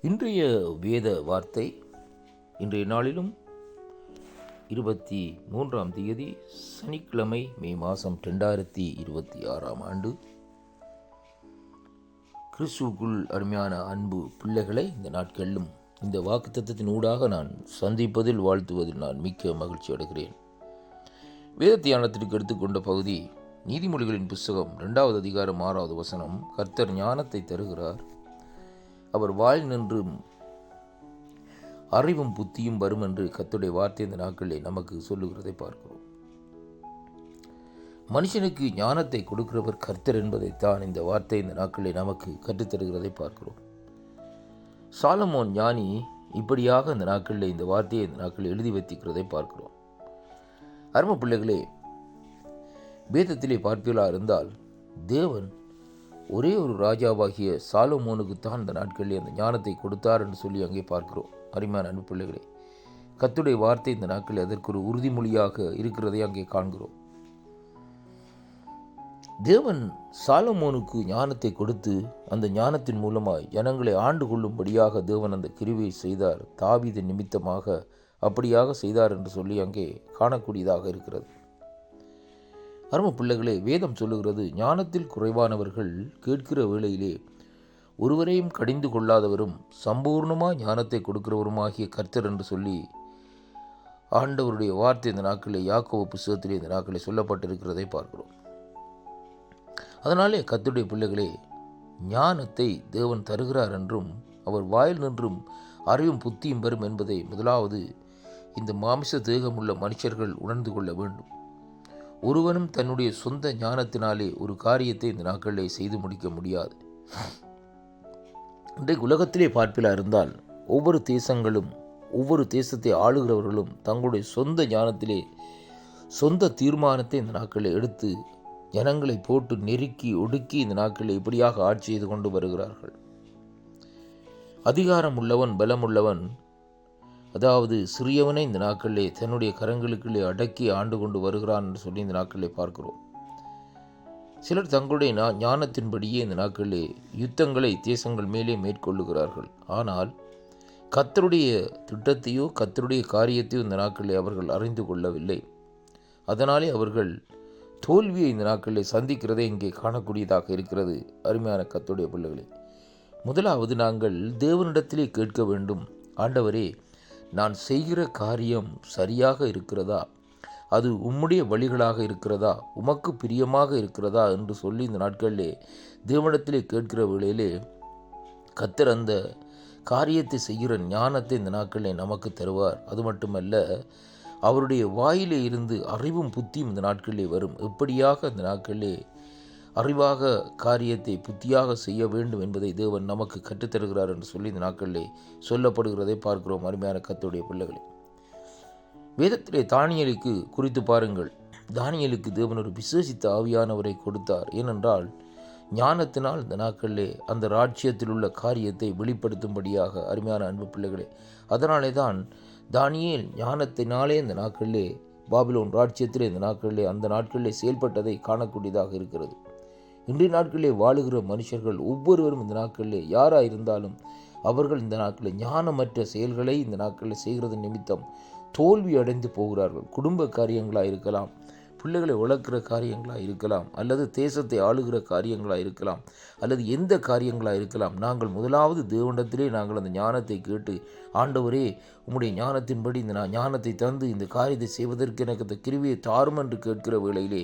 இன்றைய வேத வார்த்தை இன்றைய நாளிலும் 23 சனிக்கிழமை மே மாதம் 2026 கிறிஸ்துவுக்குள் அருமையான அன்பு பிள்ளைகளை இந்த நாட்களிலும் இந்த வாக்குத்தத்தத்தின் ஊடாக நான் சந்திப்பதில் வாழ்த்துவதில் நான் மிக்க மகிழ்ச்சி அடைகிறேன். வேத தியானத்திற்கு எடுத்துக்கொண்ட பகுதி நீதிமொழிகளின் புஸ்தகம் 2வது அதிகாரம் 6வது வசனம். கர்த்தர் ஞானத்தை தருகிறார், அவர் வாய் நின்றும் அறிவும் புத்தியும் வரும் என்று கர்த்தருடைய வார்த்தை இந்த நாட்களில் நமக்கு சொல்லுகிறதை பார்க்கிறோம். மனுஷனுக்கு ஞானத்தை கொடுக்கிறவர் கர்த்தர் என்பதைத்தான் இந்த வார்த்தை இந்த நாட்களில் நமக்கு கற்றுத்தருகிறதை பார்க்கிறோம். சாலமோன் ஞானி இப்படியாக இந்த நாட்களில் இந்த வார்த்தையை இந்த நாட்களில் எழுதி வைத்திருக்கிறதை பார்க்கிறோம். அருமை பிள்ளைகளே, வேதத்திலே பார்ப்பீர்களா இருந்தால் தேவன் ஒரே ஒரு ராஜாவாகிய சாலமோனுக்கு தான் இந்த நாட்களில் அந்த ஞானத்தை கொடுத்தார் என்று சொல்லி அங்கே பார்க்கிறோம். அருமையான அன்பு பிள்ளைகளே, கர்த்தருடைய வார்த்தை இந்த நாட்களில் அதற்கு ஒரு உறுதிமொழியாக இருக்கிறதை அங்கே காண்கிறோம். தேவன் சாலமோனுக்கு ஞானத்தை கொடுத்து அந்த ஞானத்தின் மூலமாய் ஜனங்களை ஆண்டு கொள்ளும்படியாக தேவன் அந்த கிருபையை செய்தார். தாவீது நிமித்தமாக அப்படியாக செய்தார் என்று சொல்லி அங்கே காணக்கூடியதாக இருக்கிறது. அருமை பிள்ளைகளே, வேதம் சொல்லுகிறது, ஞானத்தில் குறைவானவர்கள் கேட்கிற வேளையிலே ஒருவரையும் கடிந்து கொள்ளாதவரும் சம்பூர்ணமாக ஞானத்தை கொடுக்கிறவருமாகிய கர்த்தர் என்று சொல்லி ஆண்டவருடைய வார்த்தை இந்த நாட்களில் யாக்கோபு புஸ்தகத்திலே இந்த நாட்களில் சொல்லப்பட்டிருக்கிறதை பார்க்கிறோம். அதனாலே கர்த்தருடைய பிள்ளைகளே, ஞானத்தை தேவன் தருகிறார் என்றும் அவர் வாயில் நின்றும் அறிவும் புத்தியும் வரும் என்பதை முதலாவது இந்த மாமிச தேகமுள்ள மனுஷர்கள் உணர்ந்து கொள்ள வேண்டும். ஒருவனும் தன்னுடைய சொந்த ஞானத்தினாலே ஒரு காரியத்தை இந்த நாட்களிலே செய்து முடிக்க முடியாது. இன்றைக்கு உலகத்திலே பார்ப்பிலா இருந்தால் ஒவ்வொரு தேசங்களும் ஒவ்வொரு தேசத்தை ஆளுகிறவர்களும் தங்களுடைய சொந்த ஞானத்திலே சொந்த தீர்மானத்தை இந்த நாட்களில் எடுத்து ஜனங்களை போட்டு நெருக்கி ஒடுக்கி இந்த நாட்களில் இப்படியாக ஆட்சி செய்து கொண்டு வருகிறார்கள். அதிகாரம் உள்ளவன் பலமுள்ளவன், அதாவது சிறியவனை இந்த நாட்களிலே தன்னுடைய கரங்களுக்குள்ளே அடக்கி ஆண்டு கொண்டு வருகிறான் என்று சொல்லி இந்த நாட்களிலே பார்க்கிறோம். சிலர் தங்களுடைய ஞானத்தின்படியே இந்த நாட்களிலே யுத்தங்களை தேசங்கள் மேலே மேற்கொள்ளுகிறார்கள். ஆனால் கர்த்தருடைய திட்டத்தையோ கர்த்தருடைய காரியத்தையோ இந்த நாட்களிலே அவர்கள் அறிந்து கொள்ளவில்லை. அதனாலே அவர்கள் தோல்வியை இந்த நாட்களிலே சந்திக்கிறதை இங்கே காணக்கூடியதாக இருக்கிறது. அருமையான கர்த்தருடைய பிள்ளைகளே, முதலாவது நாங்கள் தேவனிடத்திலே கேட்க வேண்டும். ஆண்டவரே, நான் செய்கிற காரியம் சரியாக இருக்கிறதா, அது உம்முடைய வழிகளாக இருக்கிறதா, உமக்கு பிரியமாக இருக்கிறதா என்று சொல்லி இந்த நாட்களிலே தேவனிடத்திலே கேட்கிற வேளையிலே கர்த்தர் அந்த காரியத்தை செய்கிற ஞானத்தை இந்த நாட்களிலே நமக்கு தருவார். அது மட்டுமல்ல, அவருடைய வாயிலே இருந்து அறிவும் புத்தியும் இந்த நாட்களிலே வரும். எப்படியாக இந்த நாட்களிலே அறிவாக காரியத்தை புத்தியாக செய்ய வேண்டும் என்பதை தேவன் நமக்கு கற்றுத்தருகிறார் என்று சொல்லி இந்த நாட்களிலே சொல்லப்படுகிறதை பார்க்கிறோம். அருமையான கர்த்தருடைய பிள்ளைகளே, வேதத்திலே தானியேலுக்கு குறித்து பாருங்கள். தானியேலுக்கு தேவன் ஒரு விசேஷித்த ஆவியானவரை கொடுத்தார். ஏனென்றால் ஞானத்தினால் இந்த நாட்களிலே அந்த ராஜ்யத்தில் உள்ள காரியத்தை வெளிப்படுத்தும்படியாக. அருமையான அன்பு பிள்ளைகளே, அதனாலே தான் தானியேல் ஞானத்தினாலே இந்த நாட்களிலே பாபிலோன் ராஜ்யத்திலே இந்த நாட்களிலே அந்த நாட்களிலே செயல்பட்டதை காணக்கூடியதாக இருக்கிறது. இன்றைய நாட்களிலே வாழுகிற மனுஷர்கள் ஒவ்வொருவரும் இந்த நாட்களிலே யாராக இருந்தாலும் அவர்கள் இந்த நாட்களில் ஞானமற்ற செயல்களை இந்த நாட்களில் செய்கிறது நிமித்தம் தோல்வி அடைந்து போகிறார்கள். குடும்ப காரியங்களாக இருக்கலாம், பிள்ளைகளை வளர்க்கிற காரியங்களாக இருக்கலாம், அல்லது தேசத்தை ஆளுகிற காரியங்களாக இருக்கலாம், அல்லது எந்த காரியங்களாக இருக்கலாம். நாங்கள் முதலாவது தேவனிடத்திலே நாங்கள் அந்த ஞானத்தை கேட்டு, ஆண்டவரே உம்முடைய ஞானத்தின்படி இந்த ஞானத்தை தந்து இந்த காரியத்தை செய்வதற்கு எனக்கு அந்த கிருபையை தாரும் என்று கேட்கிற வேளையிலே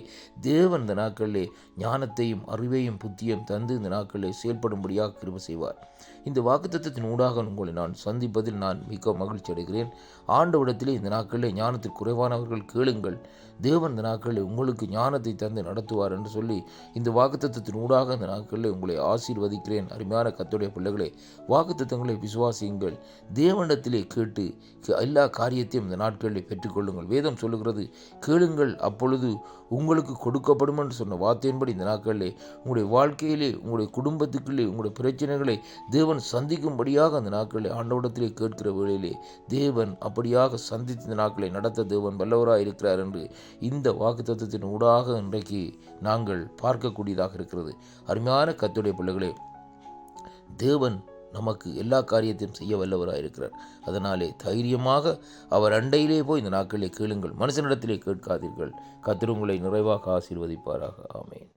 தேவன் இந்த நாட்களிலே ஞானத்தையும் அறிவையும் புத்தியும் தந்து இந்த நாட்களிலே செயல்படும்படியாக கிருபை செய்வார். இந்த வாக்குத்தத்தத்தின் ஊடாக உங்களை நான் சந்திப்பதில் நான் மிக மகிழ்ச்சி அடைகிறேன். ஆண்டவரிடத்திலே இந்த நாட்களிலே ஞானத்திற்கு குறைவானவர்கள் கேளுங்கள், தேவன் இந்த நாட்களில் உங்களுக்கு ஞானத்தை தந்து நடத்துவார் என்று சொல்லி இந்த வாக்குத்தத்தத்தின் ஊடாக இந்த நாட்களில் உங்களை ஆசீர்வதிக்கிறேன். அருமையான கர்த்தருடைய பிள்ளைகளே, வாக்குத்தத்தங்களை விசுவாசியுங்கள், தேவனிடத்திலே கேட்டு எல்லா காரியத்தையும் இந்த நாட்களில் பெற்றுக்கொள்ளுங்கள். வேதம் சொல்லுகிறது, கேளுங்கள் அப்பொழுது உங்களுக்கு கொடுக்கப்படும் என்று சொன்ன வார்த்தையின்படி இந்த நாட்களிலே உங்களுடைய வாழ்க்கையிலே உங்களுடைய குடும்பத்துக்குள்ளே உங்களுடைய பிரச்சனைகளை தேவன் சந்திக்கும்படியாக அந்த நாட்களிலே ஆண்டவரிடத்திலே கேட்கிற வேளையிலே தேவன் அப்படியாக சந்தித்து இந்த நாட்களை நடத்த தேவன் வல்லவராக இருக்கிறார் என்று இந்த வாக்குத்தத்தத்தின் ஊடாக இன்றைக்கு நாங்கள் பார்க்கக்கூடியதாக இருக்கிறது. அருமையான கர்த்தருடைய பிள்ளைகளே, தேவன் நமக்கு எல்லா காரியத்தையும் செய்ய வல்லவராக இருக்கிறார். அதனாலே தைரியமாக அவர் அண்டையிலே போய் இந்த நாட்களிலே கேளுங்கள், மனுஷனிடத்திலே கேட்காதீர்கள். கர்த்தர் உங்களை நிறைவாக ஆசீர்வதிப்பாராக. ஆமென்.